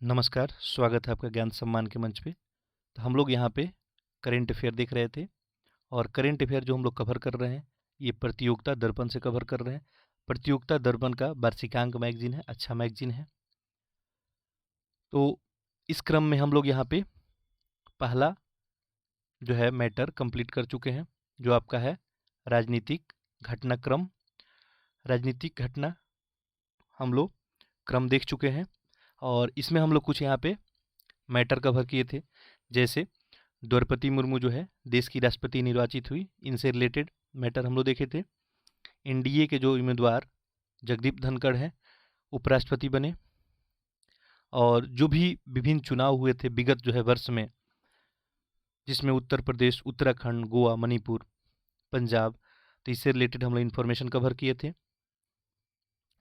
नमस्कार, स्वागत है आपका ज्ञान सम्मान के मंच पे। तो हम लोग यहाँ पे करेंट अफेयर देख रहे थे और करेंट अफेयर जो हम लोग कवर कर रहे हैं, ये प्रतियोगिता दर्पण से कवर कर रहे हैं। प्रतियोगिता दर्पण का वार्षिकांक मैगजीन है, अच्छा मैगजीन है। तो इस क्रम में हम लोग यहाँ पे पहला जो है मैटर कंप्लीट कर चुके हैं, जो आपका है राजनीतिक घटनाक्रम। राजनीतिक घटना हम लोग क्रम देख चुके हैं और इसमें हम लोग कुछ यहाँ पे मैटर कवर किए थे, जैसे द्रौपदी मुर्मू जो है देश की राष्ट्रपति निर्वाचित हुई, इनसे रिलेटेड मैटर हम लोग देखे थे। एनडीए के जो उम्मीदवार जगदीप धनखड़ हैं उपराष्ट्रपति बने, और जो भी विभिन्न चुनाव हुए थे विगत जो है वर्ष में, जिसमें उत्तर प्रदेश, उत्तराखंड, गोवा, मणिपुर, पंजाब, तो इससे रिलेटेड हम लोग इन्फॉर्मेशन कवर किए थे।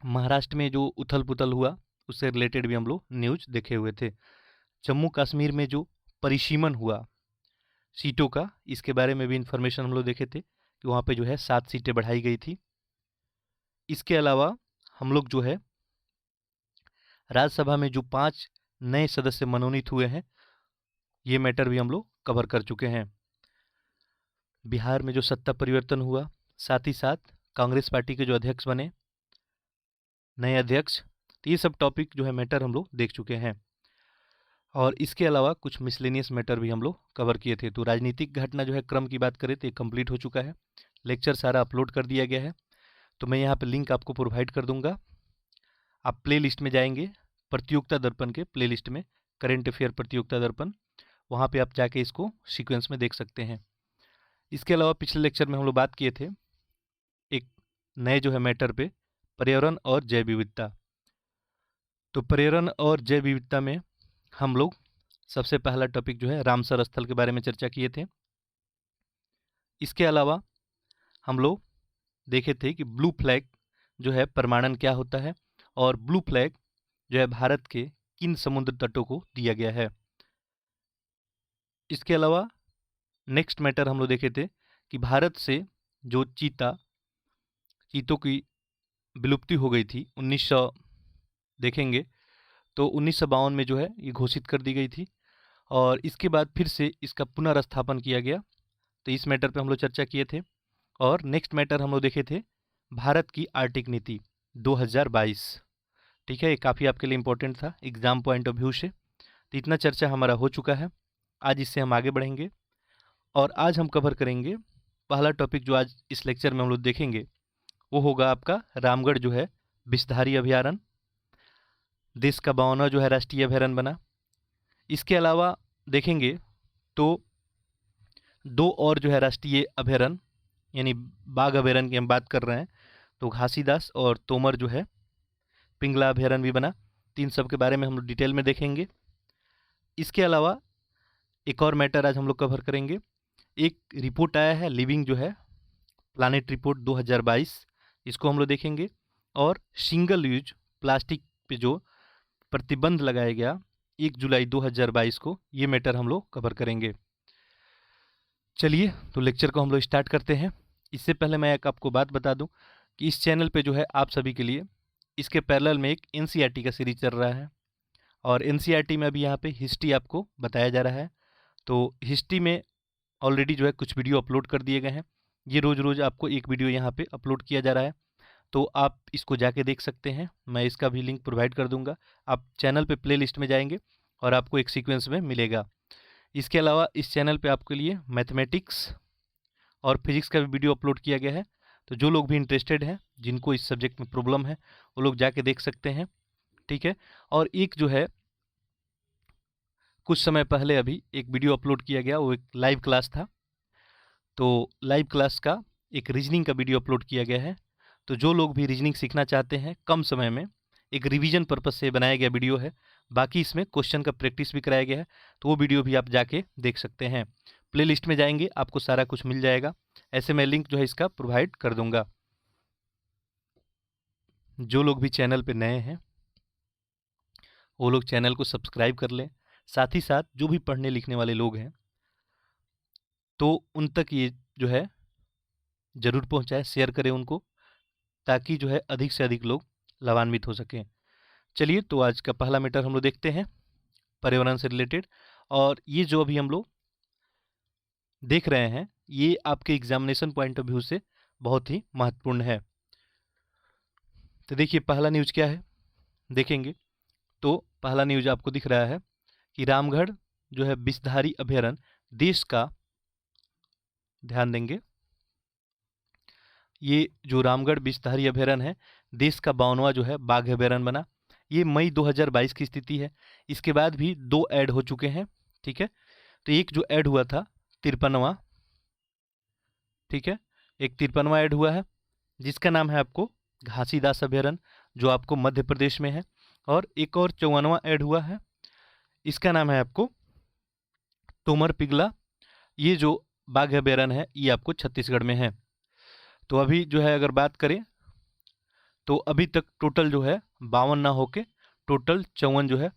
महाराष्ट्र में जो उथल पुथल हुआ उससे रिलेटेड भी हम लोग न्यूज देखे हुए थे। जम्मू कश्मीर में जो परिसीमन हुआ सीटों का, इसके बारे में भी इन्फॉर्मेशन हम लोग देखे थे कि वहाँ पे जो है 7 सीटें बढ़ाई गई थी। इसके अलावा हम लोग जो है राज्यसभा में जो 5 नए सदस्य मनोनीत हुए हैं, ये मैटर भी हम लोग कवर कर चुके हैं। बिहार में जो सत्ता परिवर्तन हुआ, साथ ही साथ कांग्रेस पार्टी के जो अध्यक्ष बने, नए अध्यक्ष, तो ये सब टॉपिक जो है मैटर हम लोग देख चुके हैं। और इसके अलावा कुछ मिसलेनियस मैटर भी हम लोग कवर किए थे। तो राजनीतिक घटना जो है क्रम की बात करें तो ये कंप्लीट हो चुका है, लेक्चर सारा अपलोड कर दिया गया है। तो मैं यहाँ पे लिंक आपको प्रोवाइड कर दूंगा, आप प्ले लिस्ट में जाएंगे, प्रतियोगिता दर्पण के प्ले लिस्ट में करेंट अफेयर प्रतियोगिता दर्पण, वहाँ पे आप जाके इसको सीक्वेंस में देख सकते हैं। इसके अलावा पिछले लेक्चर में हम लोग बात किए थे एक नए जो है मैटर पे, पर्यावरण और जैव विविधता। तो पर्यावरण और जैव विविधता में हम लोग सबसे पहला टॉपिक जो है रामसर स्थल के बारे में चर्चा किए थे। इसके अलावा हम लोग देखे थे कि ब्लू फ्लैग जो है प्रमाणन क्या होता है, और ब्लू फ्लैग जो है भारत के किन समुद्र तटों को दिया गया है। इसके अलावा नेक्स्ट मैटर हम लोग देखे थे कि भारत से जो चीतों की विलुप्ति हो गई थी 1900 देखेंगे तो 1952 में जो है ये घोषित कर दी गई थी, और इसके बाद फिर से इसका पुनर्स्थापन किया गया। तो इस मैटर पे हम लोग चर्चा किए थे। और नेक्स्ट मैटर हम लोग देखे थे भारत की आर्टिक नीति 2022। ठीक है, ये काफ़ी आपके लिए इम्पोर्टेंट था एग्जाम पॉइंट ऑफ व्यू से। तो इतना चर्चा हमारा हो चुका है, आज इससे हम आगे बढ़ेंगे और आज हम कवर करेंगे पहला टॉपिक जो आज इस लेक्चर में हम लोग देखेंगे, वो होगा आपका रामगढ़ जो है विषधारी अभयारण्य, देश का 52वां जो है राष्ट्रीय अभयारण्य बना। इसके अलावा देखेंगे तो 2 और जो है राष्ट्रीय अभयारण्य, यानी बाघ अभयारण्य की हम बात कर रहे हैं, तो घासीदास और तोमर जो है पिंगला अभयारण्य भी बना। 3 सब के बारे में हम लोग डिटेल में देखेंगे। इसके अलावा एक और मैटर आज हम लोग कवर करेंगे, एक रिपोर्ट आया है लिविंग जो है प्लानिट रिपोर्ट 2022, इसको हम लोग देखेंगे। और सिंगल यूज प्लास्टिक पे जो प्रतिबंध लगाया गया 1 जुलाई 2022 को, ये मैटर हम लोग कवर करेंगे। चलिए तो लेक्चर को हम लोग स्टार्ट करते हैं। इससे पहले मैं एक आपको बात बता दूं कि इस चैनल पे जो है आप सभी के लिए इसके पैरेलल में एक एनसीईआरटी का सीरीज चल रहा है, और एनसीईआरटी में अभी यहाँ पे हिस्ट्री आपको बताया जा रहा है। तो हिस्ट्री में ऑलरेडी जो है कुछ वीडियो अपलोड कर दिए गए हैं, ये रोज़ रोज़ आपको एक वीडियो यहाँ पे अपलोड किया जा रहा है, तो आप इसको जाके देख सकते हैं। मैं इसका भी लिंक प्रोवाइड कर दूंगा, आप चैनल पे प्ले लिस्ट में जाएंगे और आपको एक सीक्वेंस में मिलेगा। इसके अलावा इस चैनल पे आपके लिए मैथमेटिक्स और फिजिक्स का भी वीडियो अपलोड किया गया है, तो जो लोग भी इंटरेस्टेड हैं, जिनको इस सब्जेक्ट में प्रॉब्लम है, वो लोग जाके देख सकते हैं। ठीक है, और एक जो है कुछ समय पहले अभी एक वीडियो अपलोड किया गया, वो एक लाइव क्लास था, तो लाइव क्लास का एक रीजनिंग का वीडियो अपलोड किया गया है। तो जो लोग भी रीजनिंग सीखना चाहते हैं कम समय में, एक रिवीजन पर्पस से बनाया गया वीडियो है, बाकी इसमें क्वेश्चन का प्रैक्टिस भी कराया गया है, तो वो वीडियो भी आप जाके देख सकते हैं। प्ले लिस्ट में जाएंगे आपको सारा कुछ मिल जाएगा, ऐसे मैं लिंक जो है इसका प्रोवाइड कर दूंगा। जो लोग भी चैनल पे नए हैं वो लोग चैनल को सब्सक्राइब कर लें, साथ ही साथ जो भी पढ़ने लिखने वाले लोग हैं तो उन तक ये जो है ज़रूर पहुंचाएं, शेयर करें उनको, ताकि जो है अधिक से अधिक लोग लाभान्वित हो सकें। चलिए तो आज का पहला मैटर हम लोग देखते हैं। पर्यावरण से रिलेटेड। और ये जो अभी हम लोग देख रहे हैं ये आपके एग्जामिनेशन पॉइंट ऑफ व्यू से बहुत ही महत्वपूर्ण है। तो देखिए पहला न्यूज क्या है देखेंगे तो पहला न्यूज आपको दिख रहा है कि रामगढ़ जो है विषधारी अभयारण्य देश का, ध्यान देंगे, ये जो रामगढ़ विषधारी अभयारण्य है देश का 52वां जो है बाघ अभयारण्य बना। ये मई 2022 की स्थिति है। इसके बाद भी 2 ऐड हो चुके हैं, ठीक है। तो एक जो ऐड हुआ था 53वां, ठीक है, एक 53वां ऐड हुआ है जिसका नाम है आपको घासीदास अभयारण्य जो आपको मध्य प्रदेश में है। और एक और 54वां ऐड हुआ है, इसका नाम है आपको तोमर पिगला। ये जो बाघ अभयारण्य है ये आपको छत्तीसगढ़ में है। तो अभी जो है अगर बात करें तो अभी तक टोटल जो है 52 ना होके टोटल 54 जो है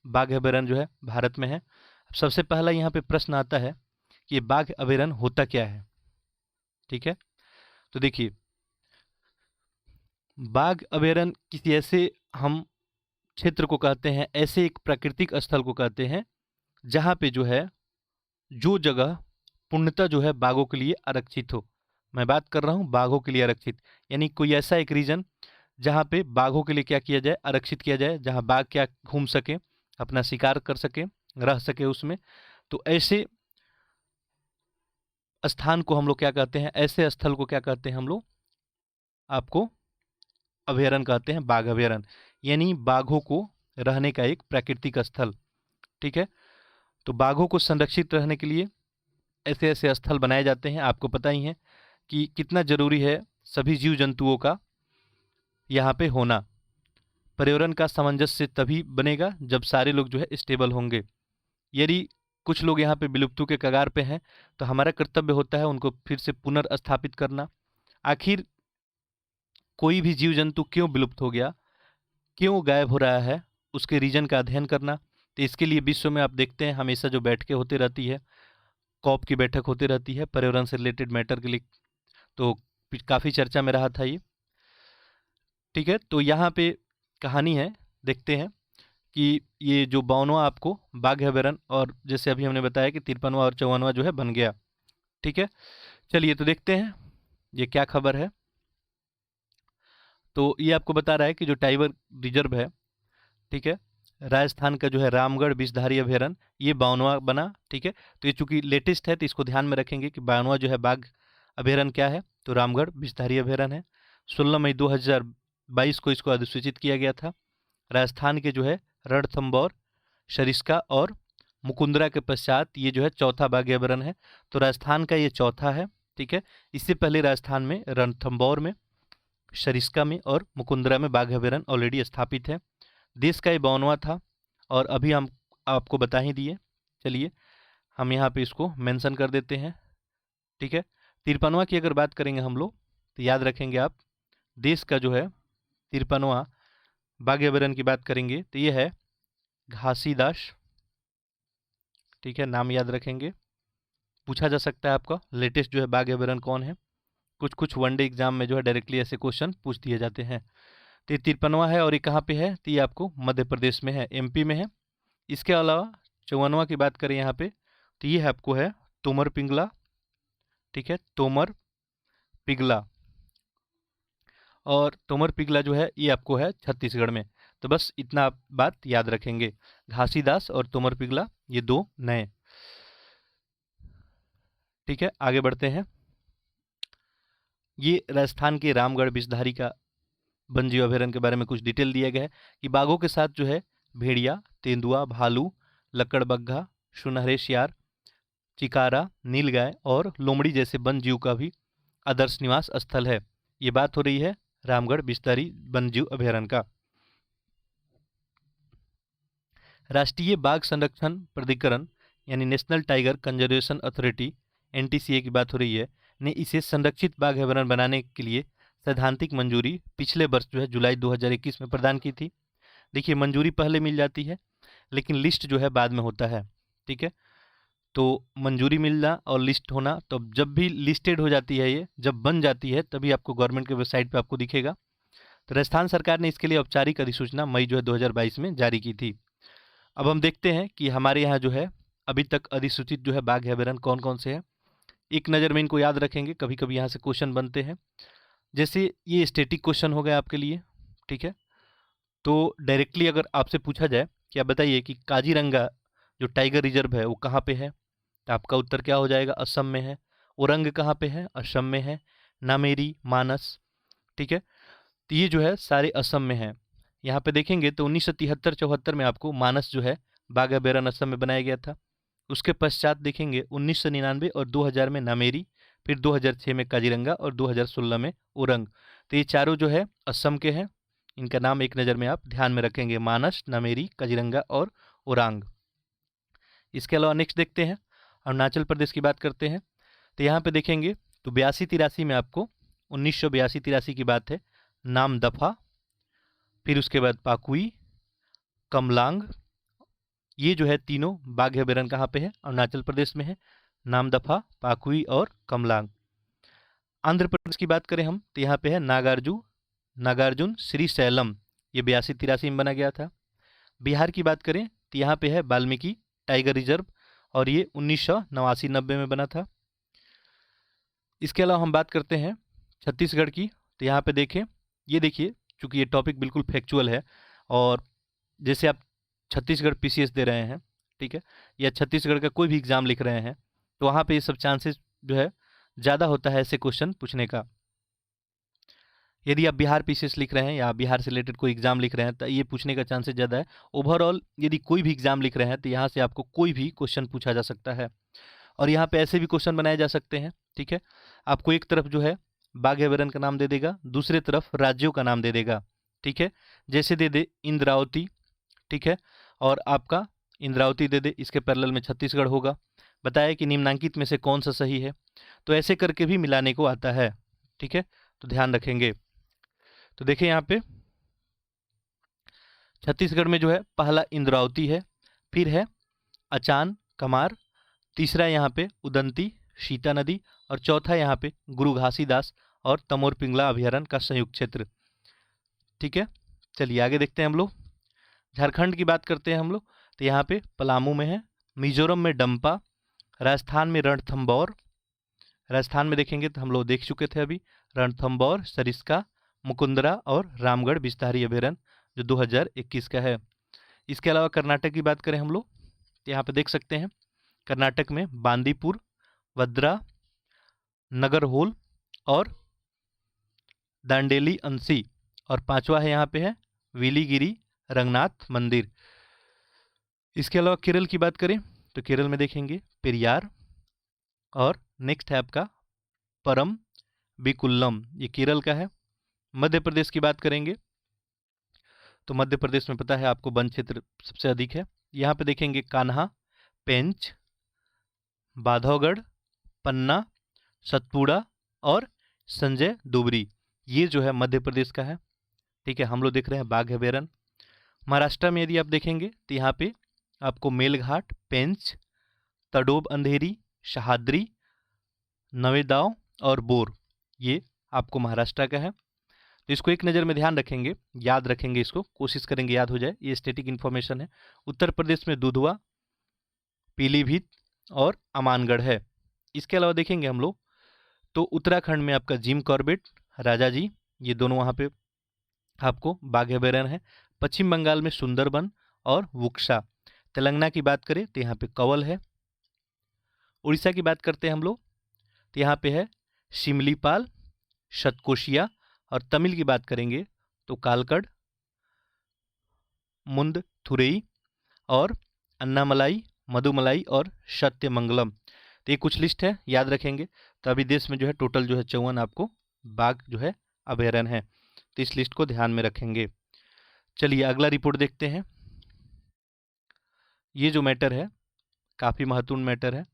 बाघ अभयारण्य जो है भारत में है। सबसे पहला यहाँ पे प्रश्न आता है कि ये बाघ अभयारण्य होता क्या है, ठीक है। तो देखिए बाघ अभयारण्य किसी ऐसे हम क्षेत्र को कहते हैं, ऐसे एक प्राकृतिक स्थल को कहते हैं जहाँ पे जो है जो जगह पूर्णतः जो है बाघों के लिए आरक्षित हो। मैं बात कर रहा हूँ बाघों के लिए आरक्षित, यानी कोई ऐसा एक रीजन जहाँ पे बाघों के लिए क्या किया जाए, आरक्षित किया जाए, जहाँ बाघ क्या घूम सके, अपना शिकार कर सके, रह सके उसमें। तो ऐसे स्थान को हम लोग क्या कहते हैं, ऐसे स्थल को क्या कहते हैं हम लोग, आपको अभयारण्य कहते हैं, बाघ अभयारण्य, यानी बाघों को रहने का एक प्राकृतिक स्थल, ठीक है। तो बाघों को संरक्षित रहने के लिए ऐसे ऐसे स्थल बनाए जाते हैं। आपको पता ही है कि कितना जरूरी है सभी जीव जंतुओं का यहाँ पे होना। पर्यावरण का सामंजस्य तभी बनेगा जब सारे लोग जो है स्टेबल होंगे। यदि कुछ लोग यहाँ पे विलुप्ति के कगार पे हैं तो हमारा कर्तव्य होता है उनको फिर से पुनर्स्थापित करना। आखिर कोई भी जीव जंतु क्यों विलुप्त हो गया, क्यों गायब हो रहा है, उसके रीजन का अध्ययन करना। तो इसके लिए विश्व में आप देखते हैं हमेशा जो बैठकें होती रहती है, कॉप की बैठक होती रहती है पर्यावरण से रिलेटेड मैटर के लिए, तो काफ़ी चर्चा में रहा था ये, ठीक है। तो यहाँ पे कहानी है, देखते हैं कि ये जो 52वां आपको बाघ अभयारण्य और जैसे अभी हमने बताया कि 53वां और 54वां जो है बन गया, ठीक है। चलिए तो देखते हैं ये क्या खबर है। तो ये आपको बता रहा है कि जो टाइगर रिजर्व है, ठीक है, राजस्थान का जो है रामगढ़ विषधारी अभयारण्य ये 52वां बना, ठीक है। तो ये चूंकि लेटेस्ट है तो इसको ध्यान में रखेंगे कि 52वां जो है बाघ अभयारण्य क्या है, तो रामगढ़ विषधारी अभयारण्य है। 16 मई 2022 को इसको अधिसूचित किया गया था। राजस्थान के जो है रणथंभौर, सरिस्का और मुकुंदरा के पश्चात ये जो है चौथा बाघ अभयारण्य है। तो राजस्थान का ये चौथा है, ठीक है। इससे पहले राजस्थान में रणथंभौर में, सरिस्का में और मुकुंदरा में बाघ अभयारण्य ऑलरेडी स्थापित है। देश का ये 52वां था और अभी हम आपको बता ही दिए। चलिए हम यहाँ पे इसको मेंशन कर देते हैं, ठीक है। 53वां की अगर बात करेंगे हम लोग तो याद रखेंगे आप, देश का जो है 53वां बाघ अभयारण्य की बात करेंगे तो ये है घासीदास, ठीक है, नाम याद रखेंगे। पूछा जा सकता है आपका लेटेस्ट जो है बाघ अभयारण्य कौन है, कुछ वनडे एग्जाम में जो है डायरेक्टली ऐसे क्वेश्चन पूछ दिए जाते हैं। तो ये 53वां है और ये कहाँ पे है, तो ये आपको मध्य प्रदेश में है, एमपी में है। इसके अलावा 54वां की बात करें यहाँ पे तो ये है आपको है तोमर पिंगला, ठीक है, तोमर पिगला, और तोमर पिगला जो है ये आपको है छत्तीसगढ़ में। तो बस इतना आप बात याद रखेंगे, घासीदास और तोमर पिगला ये 2 नए, ठीक है। आगे बढ़ते हैं। ये राजस्थान के रामगढ़ विषधारी का वन्यजीव अभयारण्य के बारे में कुछ डिटेल दिया गया है कि बाघों के साथ जो है भेड़िया, तेंदुआ, भालू, लकड़बग्घा, सुनहरे शियार, चिकारा, नीलगाय और लोमड़ी जैसे वन जीव का भी आदर्श निवास स्थल है। ये बात हो रही है रामगढ़ विषधारी वन्यजीव अभयारण्य का। राष्ट्रीय बाघ संरक्षण प्राधिकरण यानी national tiger conservation authority, NTCA की बात हो रही है, ने इसे संरक्षित बाघ अभयारण्य बनाने के लिए सैद्धांतिक मंजूरी पिछले वर्ष जो है जुलाई 2021 में प्रदान की थी। देखिए मंजूरी पहले मिल जाती है लेकिन लिस्ट जो है बाद में होता है, ठीक है। तो मंजूरी मिलना और लिस्ट होना, तो जब भी लिस्टेड हो जाती है, ये जब बन जाती है तभी आपको गवर्नमेंट के वेबसाइट पे आपको दिखेगा। तो राजस्थान सरकार ने इसके लिए औपचारिक अधिसूचना मई जो है 2022 में जारी की थी। अब हम देखते हैं कि हमारे यहाँ जो है अभी तक अधिसूचित जो है बाघ या अभयारण्य कौन कौन से हैं। एक नज़र में इनको याद रखेंगे, कभी कभी यहाँ से क्वेश्चन बनते हैं। जैसे ये स्टैटिक क्वेश्चन हो गया आपके लिए, ठीक है। तो डायरेक्टली अगर आपसे पूछा जाए कि आप बताइए कि काजीरंगा जो टाइगर रिजर्व है वो कहाँ पे है, तो आपका उत्तर क्या हो जाएगा, असम में है। ओरंग कहाँ पे है, असम में है। नामेरी, मानस, ठीक है। तो ये जो है सारे असम में है। यहाँ पे देखेंगे तो 1973-74 में आपको मानस जो है बाघ अभयारण्य असम में बनाया गया था। उसके पश्चात देखेंगे 1999 और 2000 में नामेरी, फिर 2006 में काजीरंगा और 2016 में ओरंग। तो ये चारों जो है असम के हैं। इनका नाम एक नज़र में आप ध्यान में रखेंगे, मानस, नामेरी, काजीरंगा और ओरांग। इसके अलावा नेक्स्ट देखते हैं अरुणाचल प्रदेश की बात करते हैं। तो यहाँ पे देखेंगे तो 82-83 में आपको 1982-83 की बात है, नाम दफा, फिर उसके बाद पाकुई, कमलांग, ये जो है तीनों बाघ अभयारण्य कहाँ पे है, अरुणाचल प्रदेश में है। नामदफा, पाकुई और कमलांग। आंध्र प्रदेश की बात करें हम तो यहाँ पे है नागार्जुन श्री सैलम, ये 82-83 में बना गया था। बिहार की बात करें तो यहाँ पे है वाल्मीकि टाइगर रिजर्व और ये 1989-90 में बना था। इसके अलावा हम बात करते हैं छत्तीसगढ़ की, तो यहाँ पे देखें, ये देखिए चूँकि ये टॉपिक बिल्कुल फैक्चुअल है और जैसे आप छत्तीसगढ़ पीसीएस दे रहे हैं, ठीक है, या छत्तीसगढ़ का कोई भी एग्ज़ाम लिख रहे हैं, तो वहाँ पे ये सब चांसेस जो है ज़्यादा होता है ऐसे क्वेश्चन पूछने का। यदि आप बिहार पीसीएस लिख रहे हैं या बिहार से रिलेटेड कोई एग्ज़ाम लिख रहे हैं तो ये पूछने का चांसेस ज़्यादा है। ओवरऑल यदि कोई भी एग्ज़ाम लिख रहे हैं तो यहाँ से आपको कोई भी क्वेश्चन पूछा जा सकता है और यहाँ पे ऐसे भी क्वेश्चन बनाए जा सकते हैं, ठीक है। आपको एक तरफ जो है बाघ अभयारण्य का नाम दे देगा, दूसरे तरफ राज्यों का नाम दे देगा, ठीक है। जैसे दे दे इंद्रावती, ठीक है, और आपका इंद्रावती दे दे, इसके पैरेलल में छत्तीसगढ़ होगा। बताया कि निम्नांकित में से कौन सा सही है, तो ऐसे करके भी मिलाने को आता है, ठीक है, तो ध्यान रखेंगे। तो देखिए यहाँ पे छत्तीसगढ़ में जो है पहला इंद्रावती है, फिर है अचान कमार, तीसरा यहाँ पे उदंती सीता नदी और चौथा यहाँ पे गुरु घासीदास और तमोर पिंगला अभयारण्य का संयुक्त क्षेत्र, ठीक है। चलिए आगे देखते हैं हम लोग। झारखंड की बात करते हैं हम लोग, तो यहाँ पे पलामू में है, मिजोरम में डंपा, राजस्थान में रणथंबौर, राजस्थान में देखेंगे तो हम लोग देख चुके थे अभी, रणथंबौर, सरिस्का, मुकुंदरा और रामगढ़ विस्तारी अभयारण्य जो 2021 का है। इसके अलावा कर्नाटक की बात करें हम लोग, तो यहाँ पे देख सकते हैं कर्नाटक में बांदीपुर, वद्रा, नगरहोल और दांडेली अंसी, और पांचवा है यहाँ पे है विलीगिरी रंगनाथ मंदिर। इसके अलावा केरल की बात करें तो केरल में देखेंगे पेरियार और नेक्स्ट है आपका परम बिकुल्लम, ये केरल का है। मध्य प्रदेश की बात करेंगे तो मध्य प्रदेश में पता है आपको वन क्षेत्र सबसे अधिक है। यहाँ पे देखेंगे कान्हा, पेंच, बांधवगढ़, पन्ना, सतपुड़ा और संजय डोबरी, ये जो है मध्य प्रदेश का है, ठीक है। हम लोग देख रहे हैं बाघ अभयारण्य। महाराष्ट्र में यदि आप देखेंगे तो यहाँ पे आपको मेलघाट, पेंच, तडोब अंधेरी, शहाद्री, नवेदाव और बोर, ये आपको महाराष्ट्र का है। तो इसको एक नज़र में ध्यान रखेंगे, याद रखेंगे, इसको कोशिश करेंगे याद हो जाए, ये स्टैटिक इन्फॉर्मेशन है। उत्तर प्रदेश में दुधवा, पीलीभीत और अमानगढ़ है। इसके अलावा देखेंगे हम लोग तो उत्तराखंड में आपका जिम कॉर्बेट, राजा जी, ये दोनों वहाँ पे आपको बाघ अभयारण्य है। पश्चिम बंगाल में सुंदरबन और वुक्सा। तेलंगाना की बात करें तो यहाँ पे कंवल है। उड़ीसा की बात करते हैं हम लोग तो यहाँ पे है शिमलीपाल, शतकोशिया, और तमिल की बात करेंगे तो कालकड़, मुंदथुरई और अन्नामलाई, मधुमलाई और सत्यमंगलम। तो ये कुछ लिस्ट है, याद रखेंगे। तो अभी देश में जो है टोटल जो है 54 आपको बाघ जो है अभयारण्य है, तो इस लिस्ट को ध्यान में रखेंगे। चलिए अगला रिपोर्ट देखते हैं। ये जो मैटर है काफ़ी महत्वपूर्ण मैटर है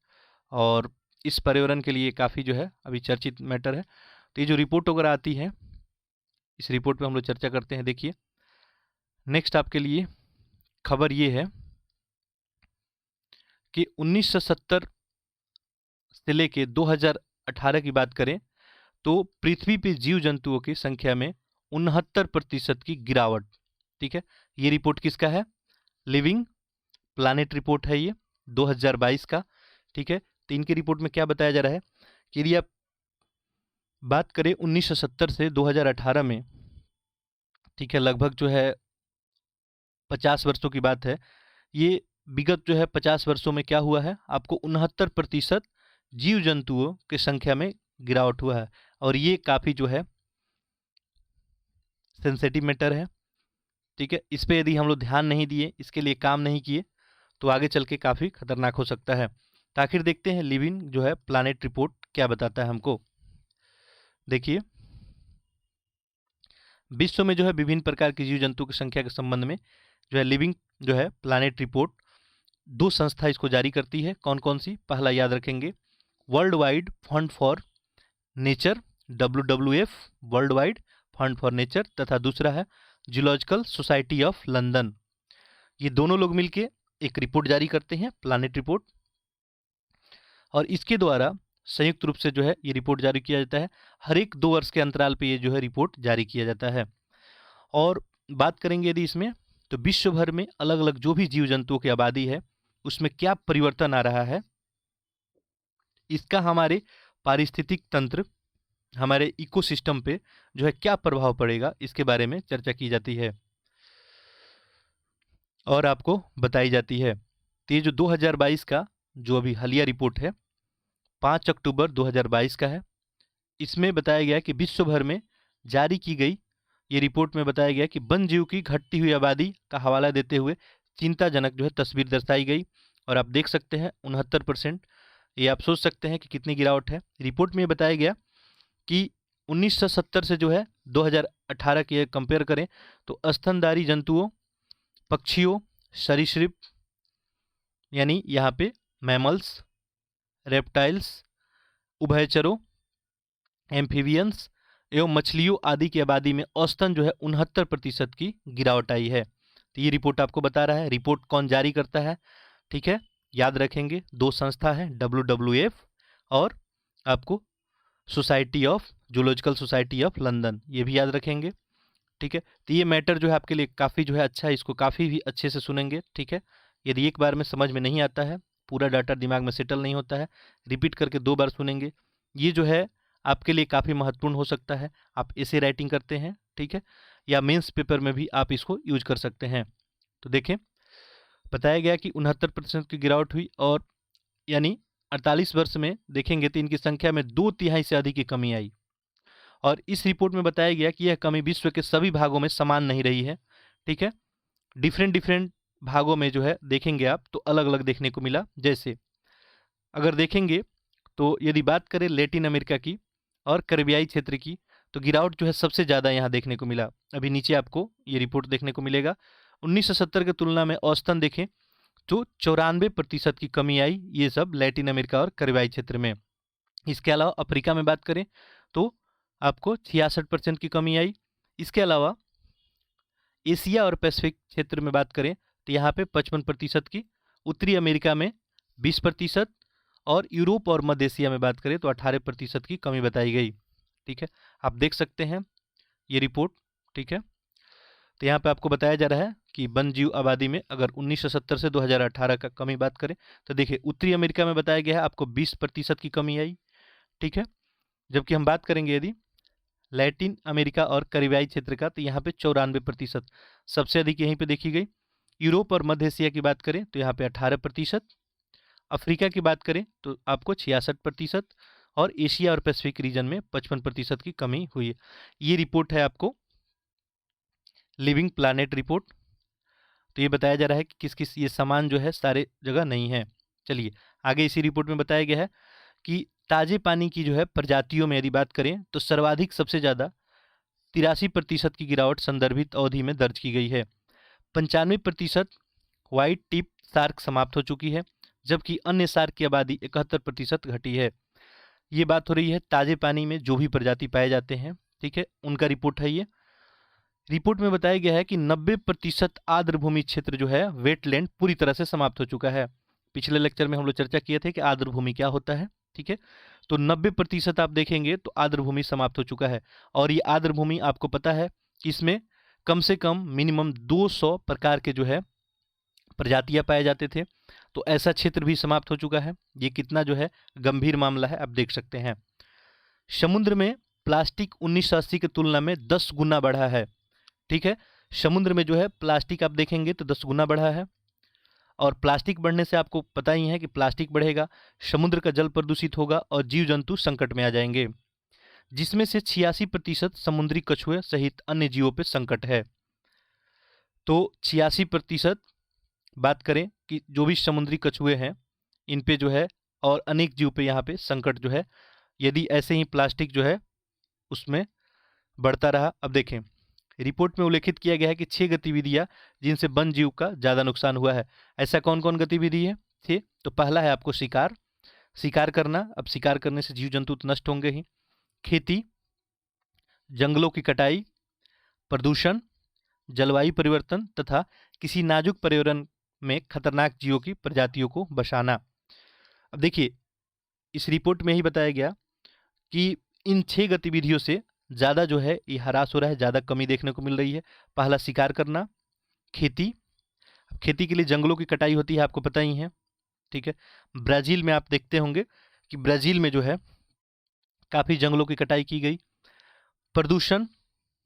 और इस पर्यावरण के लिए काफ़ी जो है अभी चर्चित मैटर है। तो ये जो रिपोर्ट वगैरह आती है, इस रिपोर्ट पे हम लोग चर्चा करते हैं। देखिए नेक्स्ट आपके लिए खबर ये है कि 1970 से लेके 2018 की बात करें तो पृथ्वी पे जीव जंतुओं की संख्या में 69% की गिरावट, ठीक है। ये रिपोर्ट किसका है, लिविंग प्लानेट रिपोर्ट है ये 2022 का, ठीक है। तो इनकी रिपोर्ट में क्या बताया जा रहा है कि यदि आप बात करें 1970 से 2018 में, ठीक है, लगभग जो है 50 वर्षों की बात है। ये विगत जो है 50 वर्षों में क्या हुआ है, आपको 69% जीव जंतुओं की संख्या में गिरावट हुआ है। और ये काफ़ी जो है सेंसिटिव मैटर है, ठीक है। इस पे यदि हम लोग ध्यान नहीं दिए, इसके लिए काम नहीं किए, तो आगे चल के काफ़ी खतरनाक हो सकता है। तो आखिर देखते हैं लिविंग जो है प्लानेट रिपोर्ट क्या बताता है हमको। देखिए, विश्व में जो है विभिन्न प्रकार के जीव जंतु की संख्या के संबंध में जो है लिविंग जो है प्लानेट रिपोर्ट, 2 संस्था इसको जारी करती है। कौन कौन सी? पहला याद रखेंगे, world wide fund for nature, WWF, world wide fund for nature, तथा दूसरा है जूलॉजिकल सोसाइटी ऑफ लंदन। ये दोनों लोग मिलके एक रिपोर्ट जारी करते हैं, प्लानेट रिपोर्ट, और इसके द्वारा संयुक्त रूप से जो है ये रिपोर्ट जारी किया जाता है। हर एक 2 वर्ष के अंतराल पे ये जो है रिपोर्ट जारी किया जाता है। और बात करेंगे यदि इसमें, तो विश्व भर में अलग अलग जो भी जीव जंतुओं की आबादी है उसमें क्या परिवर्तन आ रहा है, इसका हमारे पारिस्थितिक तंत्र, हमारे इकोसिस्टम पे जो है क्या प्रभाव पड़ेगा, इसके बारे में चर्चा की जाती है और आपको बताई जाती है। तो ये जो 2022 का जो अभी हालिया रिपोर्ट है 5 अक्टूबर 2022 का है। इसमें बताया गया कि विश्व भर में जारी की गई ये रिपोर्ट में बताया गया कि वन जीव की घटती हुई आबादी का हवाला देते हुए चिंताजनक जो है तस्वीर दर्शाई गई। और आप देख सकते हैं 69%, ये आप सोच सकते हैं कि कितनी गिरावट है। रिपोर्ट में बताया गया कि 1970 से जो है 2018 की कंपेयर करें तो स्तनधारी जंतुओं, पक्षियों, सरीसृप यानी यहाँ पे मैमल्स, रेप्टाइल्स, उभयचरों, एम्फीबियंस एवं मछलियों आदि की आबादी में औसतन जो है 69% की गिरावट आई है। तो ये रिपोर्ट आपको बता रहा है। रिपोर्ट कौन जारी करता है, ठीक है, याद रखेंगे 2 संस्था है, WWF और आपको society of zoological society of London, ये भी याद रखेंगे, ठीक है। तो ये मैटर जो है आपके लिए काफ़ी जो है अच्छा है, इसको काफ़ी भी अच्छे से सुनेंगे, ठीक है। यदि एक बार में समझ में नहीं आता है, पूरा डाटा दिमाग में सेटल नहीं होता है, रिपीट करके 2 बार सुनेंगे। ये जो है आपके लिए काफ़ी महत्वपूर्ण हो सकता है। आप ऐसे राइटिंग करते हैं, ठीक है, या मेंस पेपर में भी आप इसको यूज कर सकते हैं। तो देखें, बताया गया कि 69% की गिरावट हुई, और यानी 48 वर्ष में देखेंगे तो इनकी संख्या में 2/3 से अधिक की कमी आई। और इस रिपोर्ट में बताया गया कि यह कमी विश्व के सभी भागों में समान नहीं रही है, ठीक है। डिफरेंट भागों में जो है देखेंगे आप तो अलग अलग देखने को मिला। जैसे अगर देखेंगे तो यदि बात करें लैटिन अमेरिका की और कैरिबियाई क्षेत्र की, तो गिरावट जो है सबसे ज़्यादा यहाँ देखने को मिला। अभी नीचे आपको ये रिपोर्ट देखने को मिलेगा। 1970 की तुलना में औसतन देखें तो 94% की कमी आई, ये सब लैटिन अमेरिका और कैरिबियाई क्षेत्र में। इसके अलावा अफ्रीका में बात करें तो आपको 66% की कमी आई। इसके अलावा एशिया और पैसिफिक क्षेत्र में बात करें तो यहाँ पे 55% की, उत्तरी अमेरिका में 20% और यूरोप और मध्य एशिया में बात करें तो 18% की कमी बताई गई, ठीक है। आप देख सकते हैं ये रिपोर्ट, ठीक है। तो यहाँ पे आपको बताया जा रहा है कि वन जीव आबादी में अगर 1970 से 2018 का कमी बात करें तो देखिए उत्तरी अमेरिका में बताया गया है आपको 20% की कमी आई, ठीक है। जबकि हम बात करेंगे यदि लैटिन अमेरिका और कैरिबियाई क्षेत्र का, तो यहाँ पे 94%, सबसे अधिक यहीं पे देखी गई। यूरोप और मध्य एशिया की बात करें तो यहाँ पे 18%, अफ्रीका की बात करें तो आपको 66%, और एशिया और पैसिफिक रीजन में 55% की कमी हुई है। ये रिपोर्ट है आपको लिविंग प्लानेट रिपोर्ट। तो ये बताया जा रहा है कि किस किस ये सामान जो है सारे जगह नहीं है। चलिए आगे इसी रिपोर्ट में बताया गया है कि ताजे पानी की जो है प्रजातियों में यदि बात करें तो सर्वाधिक सबसे ज़्यादा 83% की गिरावट संदर्भित अवधि में दर्ज की गई है। 95% व्हाइट टिप शार्क समाप्त हो चुकी है, जबकि अन्य शार्क की आबादी 71% घटी है। ये बात हो रही है ताजे पानी में जो भी प्रजाति पाए जाते हैं, ठीक है, उनका रिपोर्ट है ये। रिपोर्ट में बताया गया है कि 90% आर्द्र भूमि क्षेत्र जो है वेटलैंड पूरी तरह से समाप्त हो चुका है। पिछले लेक्चर में हम लोग चर्चा किए थे कि आर्द्र भूमि क्या होता है, ठीक है। तो 90% आप देखेंगे तो आर्द्र भूमि समाप्त हो चुका है। और ये आर्द्र भूमि आपको पता है कि इसमें कम से कम मिनिमम 200 प्रकार के जो है प्रजातियां पाए जाते थे। तो ऐसा क्षेत्र भी समाप्त हो चुका है। ये कितना जो है गंभीर मामला है आप देख सकते हैं। समुद्र में प्लास्टिक 1980 की तुलना में 10 गुना बढ़ा है। ठीक है, समुद्र में जो है प्लास्टिक आप देखेंगे तो 10 गुना बढ़ा है। और प्लास्टिक बढ़ने से आपको पता ही है कि प्लास्टिक बढ़ेगा, समुद्र का जल प्रदूषित होगा और जीव जंतु संकट में आ जाएंगे, जिसमें से 86% समुद्री कछुए सहित अन्य जीवों पर संकट है। तो 86% बात करें कि जो भी समुद्री कछुए हैं इन पे जो है और अनेक जीव पे यहाँ पे संकट जो है, यदि ऐसे ही प्लास्टिक जो है उसमें बढ़ता रहा। अब देखें, रिपोर्ट में उल्लेखित किया गया है कि 6 गतिविधियां जिनसे वन जीव का ज़्यादा नुकसान हुआ है। ऐसा कौन कौन गतिविधि है? थे तो पहला है आपको शिकार, शिकार करना। अब शिकार करने से जीव जंतु तो नष्ट होंगे ही। खेती, जंगलों की कटाई, प्रदूषण, जलवायु परिवर्तन तथा किसी नाजुक पर्यावरण में खतरनाक जीवों की प्रजातियों को बसाना। अब देखिए, इस रिपोर्ट में ही बताया गया कि इन 6 गतिविधियों से ज़्यादा जो है ये ह्रास हो रहा है, ज़्यादा कमी देखने को मिल रही है। पहला शिकार करना, खेती, खेती के लिए जंगलों की कटाई होती है, आपको पता ही है। ठीक है, ब्राज़ील में आप देखते होंगे कि ब्राज़ील में जो है काफ़ी जंगलों की कटाई की गई। प्रदूषण,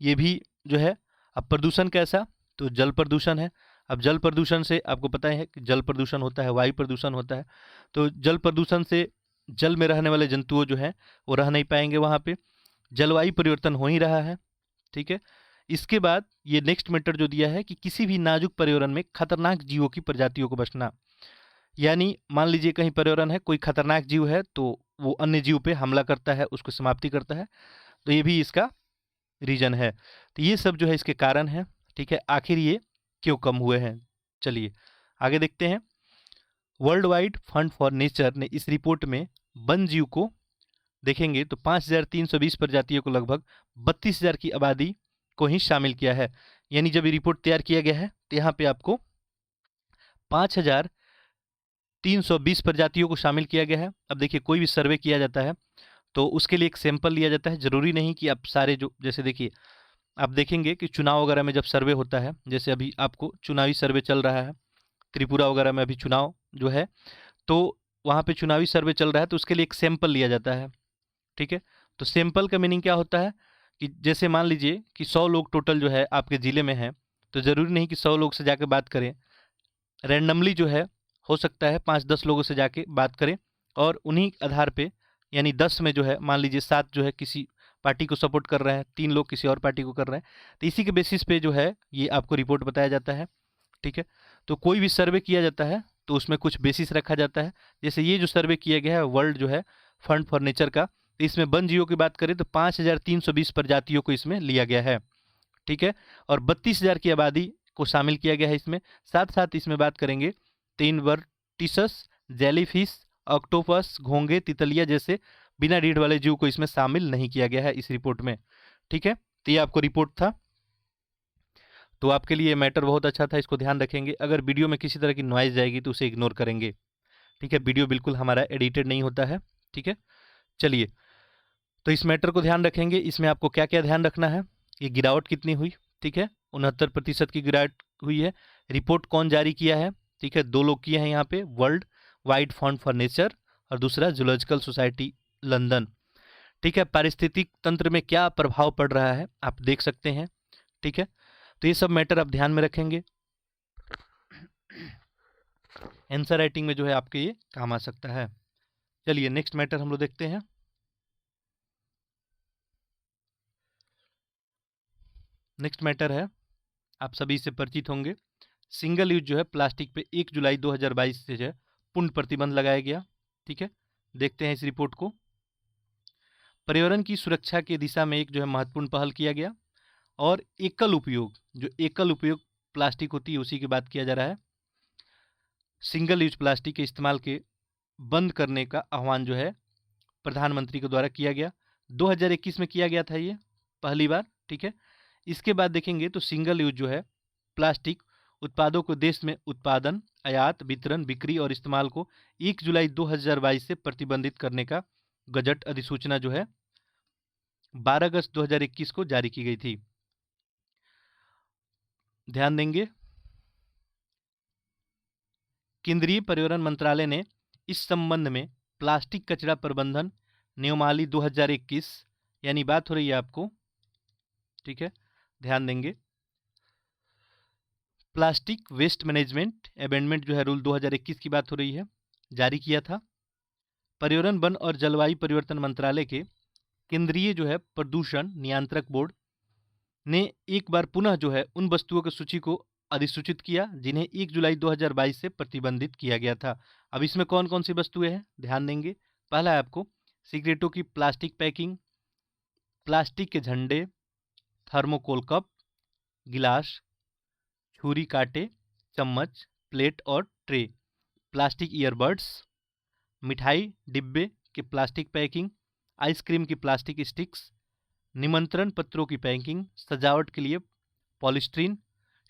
ये भी जो है, अब प्रदूषण कैसा? तो जल प्रदूषण है। अब जल प्रदूषण से आपको पता है कि जल प्रदूषण होता है, वायु प्रदूषण होता है। तो जल प्रदूषण से जल में रहने वाले जंतुओं जो हैं वो रह नहीं पाएंगे वहाँ पे। जलवायु परिवर्तन हो ही रहा है। ठीक है, इसके बाद ये नेक्स्ट मैटर जो दिया है कि किसी भी नाजुक पर्यावरण में खतरनाक जीवों की प्रजातियों को बचना। यानी मान लीजिए कहीं पर्यावरण है, कोई खतरनाक जीव है तो वो अन्य जीव पे हमला करता है, उसको समाप्ति करता है। तो ये भी इसका रीजन है। तो ये सब जो है इसके कारण है। ठीक है, आखिर ये क्यों कम हुए हैं? चलिए आगे देखते हैं। World wide fund for nature ने इस रिपोर्ट में वन जीव को देखेंगे तो 5320 प्रजातियों को लगभग 32,000 की आबादी को ही शामिल किया है। यानी जब ये रिपोर्ट तैयार किया गया है तो यहाँ पे आपको 5320 प्रजातियों को शामिल किया गया है। अब देखिए, कोई भी सर्वे किया जाता है तो उसके लिए एक सैंपल लिया जाता है। जरूरी नहीं कि आप सारे जो, जैसे देखिए आप देखेंगे कि चुनाव वगैरह में जब सर्वे होता है, जैसे अभी आपको चुनावी सर्वे चल रहा है, त्रिपुरा वगैरह में अभी चुनाव जो है, तो वहाँ पे चुनावी सर्वे चल रहा है तो उसके लिए एक सैंपल लिया जाता है। ठीक है, तो सैंपल का मीनिंग क्या होता है कि जैसे मान लीजिए कि 100 लोग टोटल जो है आपके ज़िले में हैं, तो ज़रूरी नहीं कि 100 लोग से जाकर बात करें। रैंडमली जो है हो सकता है 5-10 लोगों से जाके बात करें और उन्हीं आधार पे, यानी 10 में जो है मान लीजिए 7 जो है किसी पार्टी को सपोर्ट कर रहे हैं, 3 लोग किसी और पार्टी को कर रहे हैं, तो इसी के बेसिस पे जो है ये आपको रिपोर्ट बताया जाता है। ठीक है, तो कोई भी सर्वे किया जाता है तो उसमें कुछ बेसिस रखा जाता है। जैसे ये जो सर्वे किया गया है वर्ल्ड जो है फंड फॉर नेचर का, तो इसमें वन जीवों की बात करें तो 5320 प्रजातियों को इसमें लिया गया है। ठीक है, और 32,000 की आबादी को शामिल किया गया है इसमें। साथ साथ इसमें बात करेंगे तो इनवर्टिसस, जेलीफिश, ऑक्टोपस, घोंगे, तितलिया जैसे बिना रीढ़ वाले जीव को इसमें शामिल नहीं किया गया है इस रिपोर्ट में। ठीक है, तो ये आपको रिपोर्ट था, तो आपके लिए मैटर बहुत अच्छा था, इसको ध्यान रखेंगे। अगर वीडियो में किसी तरह की नॉइज जाएगी तो उसे इग्नोर करेंगे। ठीक है, वीडियो बिल्कुल हमारा एडिटेड नहीं होता है। ठीक है, चलिए, तो इस मैटर को ध्यान रखेंगे। इसमें आपको क्या क्या ध्यान रखना है, ये गिरावट कितनी हुई? ठीक है, 69% की गिरावट हुई है। रिपोर्ट कौन जारी किया है? ठीक है, 2 लोग किए हैं यहाँ पे, world wide fund for nature और दूसरा जूलॉजिकल सोसाइटी लंदन। ठीक है, पारिस्थितिक तंत्र में क्या प्रभाव पड़ रहा है आप देख सकते हैं। ठीक है, तो ये सब मैटर आप ध्यान में रखेंगे, आंसर राइटिंग में जो है आपके ये काम आ सकता है। चलिए नेक्स्ट मैटर हम लोग देखते हैं। नेक्स्ट मैटर है, आप सभी से परिचित होंगे, सिंगल यूज जो है प्लास्टिक पे 1 जुलाई 2022 से जो है पूर्ण प्रतिबंध लगाया गया। ठीक है, देखते हैं इस रिपोर्ट को। पर्यावरण की सुरक्षा की दिशा में एक जो है महत्वपूर्ण पहल किया गया और एकल उपयोग, जो एकल उपयोग प्लास्टिक होती है उसी की बात किया जा रहा है। सिंगल यूज प्लास्टिक के इस्तेमाल के बंद करने का आह्वान जो है प्रधानमंत्री के द्वारा किया गया। 2021 में किया गया था ये पहली बार। ठीक है, इसके बाद देखेंगे तो सिंगल यूज जो है प्लास्टिक उत्पादों को देश में उत्पादन, आयात, वितरण, बिक्री और इस्तेमाल को 1 जुलाई 2022 से प्रतिबंधित करने का गजट अधिसूचना जो है 12 अगस्त 2021 को जारी की गई थी। ध्यान देंगे, केंद्रीय पर्यावरण मंत्रालय ने इस संबंध में प्लास्टिक कचरा प्रबंधन नियमावली 2021, यानी बात हो रही है आपको, ठीक है, ध्यान देंगे, प्लास्टिक वेस्ट मैनेजमेंट अमेंडमेंट जो है रूल 2021 की बात हो रही है, जारी किया था। पर्यावरण, वन और जलवायु परिवर्तन मंत्रालय के केंद्रीय जो है प्रदूषण नियंत्रक बोर्ड ने एक बार पुनः जो है उन वस्तुओं की सूची को अधिसूचित किया जिन्हें 1 जुलाई 2022 से प्रतिबंधित किया गया था। अब इसमें कौन कौन सी वस्तुएं हैं, ध्यान देंगे। पहला है आपको सिगरेटों की प्लास्टिक पैकिंग, प्लास्टिक के झंडे, थर्मोकोल कप, गिलास, छुरी कांटे, चम्मच, प्लेट और ट्रे, प्लास्टिक ईयरबड्स, मिठाई डिब्बे के प्लास्टिक पैकिंग, आइसक्रीम की प्लास्टिक स्टिक्स, निमंत्रण पत्रों की पैकिंग, सजावट के लिए पॉलीस्ट्रीन,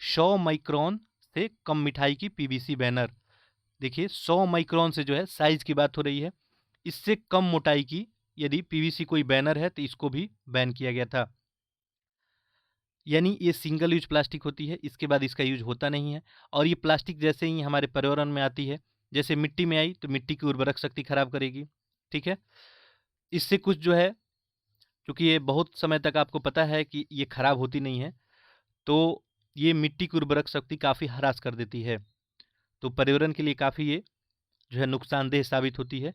100 माइक्रोन से कम मिठाई की पीवीसी बैनर। देखिए 100 माइक्रोन से जो है साइज की बात हो रही है, इससे कम मोटाई की यदि पीवीसी कोई बैनर है तो इसको भी बैन किया गया था। यानी ये सिंगल यूज प्लास्टिक होती है, इसके बाद इसका यूज होता नहीं है। और ये प्लास्टिक जैसे ही हमारे पर्यावरण में आती है, जैसे मिट्टी में आई तो मिट्टी की उर्वरक शक्ति खराब करेगी, ठीक है। इससे कुछ जो है, क्योंकि ये बहुत समय तक आपको पता है कि ये खराब होती नहीं है, तो ये मिट्टी की उर्वरक शक्ति काफ़ी ह्रास कर देती है, तो पर्यावरण के लिए काफ़ी ये जो है नुकसानदेह साबित होती है।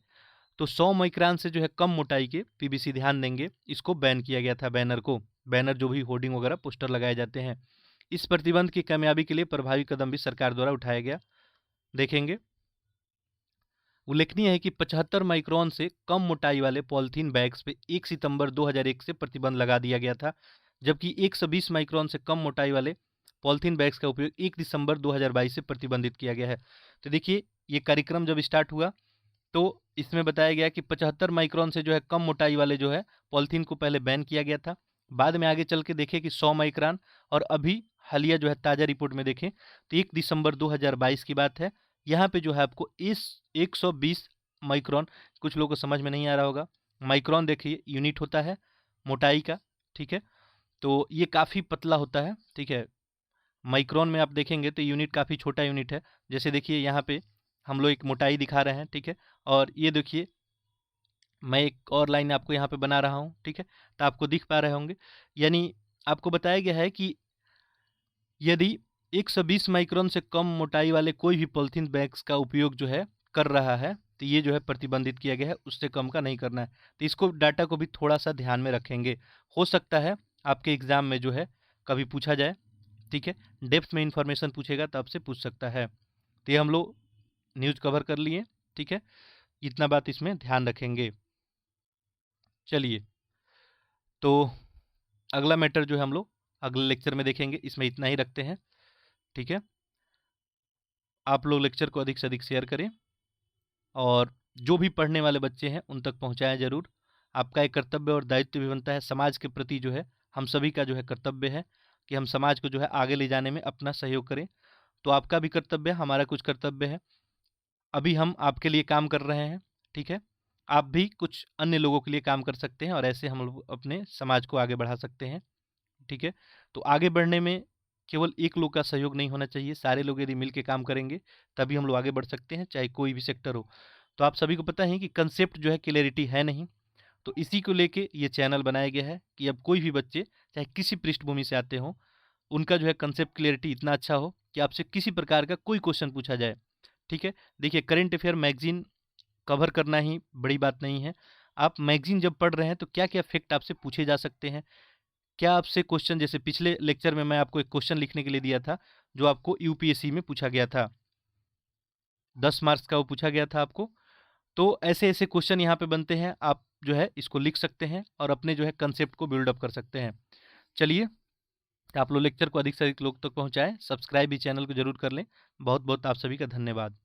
तो 100 माइक्रोन से जो है कम मोटाई के पीवीसी, ध्यान देंगे, इसको बैन किया गया था। बैनर को, बैनर जो भी होर्डिंग वगैरह पोस्टर लगाए जाते हैं, इस प्रतिबंध की कामयाबी के लिए प्रभावी कदम भी सरकार द्वारा उठाया गया, देखेंगे। उल्लेखनीय है कि 75 माइक्रोन से कम मोटाई वाले पॉलीथीन बैग्स पे 1 सितंबर 2001 से प्रतिबंध लगा दिया गया था, जबकि 120 माइक्रोन से कम मोटाई वाले पॉलीथीन बैग्स का उपयोग 1 दिसंबर 2022 से प्रतिबंधित किया गया है। तो देखिए ये कार्यक्रम जब स्टार्ट हुआ तो इसमें बताया गया कि 75 माइक्रोन से जो है कम मोटाई वाले जो है पॉलीथीन को पहले बैन किया गया था, बाद में आगे चल के देखें कि 100 माइक्रोन, और अभी हालिया जो है ताज़ा रिपोर्ट में देखें तो 1 दिसंबर 2022 की बात है, यहाँ पे जो है आपको इस 120 माइक्रोन, कुछ लोगों को समझ में नहीं आ रहा होगा, माइक्रोन देखिए यूनिट होता है मोटाई का, ठीक है, तो ये काफ़ी पतला होता है, ठीक है। माइक्रोन में आप देखेंगे तो यूनिट काफ़ी छोटा यूनिट है, जैसे देखिए यहाँ पे हम लोग एक मोटाई दिखा रहे हैं, ठीक है, और ये देखिए मैं एक और लाइन आपको यहाँ पे बना रहा हूँ, ठीक है, तो आपको दिख पा रहे होंगे। यानी आपको बताया गया है कि यदि 120 माइक्रोन से कम मोटाई वाले कोई भी पॉलीथीन बैग्स का उपयोग जो है कर रहा है तो ये जो है प्रतिबंधित किया गया है, उससे कम का नहीं करना है। तो इसको डाटा को भी थोड़ा सा ध्यान में रखेंगे, हो सकता है आपके एग्जाम में जो है कभी पूछा जाए, ठीक है, डेप्थ में इंफॉर्मेशन पूछेगा तो आपसे पूछ सकता है। तो ये हम लोग न्यूज़ कवर कर लिए, ठीक है, इतना बात इसमें ध्यान रखेंगे। चलिए, तो अगला मैटर जो है हम लोग अगले लेक्चर में देखेंगे, इसमें इतना ही रखते हैं, ठीक है। आप लोग लेक्चर को अधिक से अधिक शेयर करें और जो भी पढ़ने वाले बच्चे हैं उन तक पहुंचाएं ज़रूर। आपका एक कर्तव्य और दायित्व भी बनता है, समाज के प्रति जो है हम सभी का जो है कर्तव्य है कि हम समाज को जो है आगे ले जाने में अपना सहयोग करें। तो आपका भी कर्तव्य है, हमारा कुछ कर्तव्य है। अभी हम आपके लिए काम कर रहे हैं, ठीक है, आप भी कुछ अन्य लोगों के लिए काम कर सकते हैं और ऐसे हम लोग अपने समाज को आगे बढ़ा सकते हैं, ठीक है। तो आगे बढ़ने में केवल एक लोग का सहयोग नहीं होना चाहिए, सारे लोग यदि मिल के काम करेंगे तभी हम लोग आगे बढ़ सकते हैं, चाहे कोई भी सेक्टर हो। तो आप सभी को पता है कि कंसेप्ट जो है क्लैरिटी है नहीं, तो इसी को लेके ये चैनल बनाया गया है कि अब कोई भी बच्चे चाहे किसी पृष्ठभूमि से आते हों, उनका जो है कंसेप्ट क्लैरिटी इतना अच्छा हो कि आपसे किसी प्रकार का कोई क्वेश्चन पूछा जाए, ठीक है। देखिए करेंट अफेयर मैगजीन कवर करना ही बड़ी बात नहीं है, आप मैगजीन जब पढ़ रहे हैं तो क्या क्या फैक्ट आपसे पूछे जा सकते हैं, क्या आपसे क्वेश्चन, जैसे पिछले लेक्चर में मैं आपको एक क्वेश्चन लिखने के लिए दिया था जो आपको यूपीएससी में पूछा गया था, 10 मार्क्स का वो पूछा गया था आपको। तो ऐसे ऐसे क्वेश्चन यहाँ पे बनते हैं, आप जो है इसको लिख सकते हैं और अपने जो है कंसेप्ट को बिल्डअप कर सकते हैं। चलिए, आप लोग लेक्चर को अधिक से अधिक लोग तक पहुँचाएँ, सब्सक्राइब भी चैनल को जरूर कर लें। बहुत बहुत आप सभी का धन्यवाद।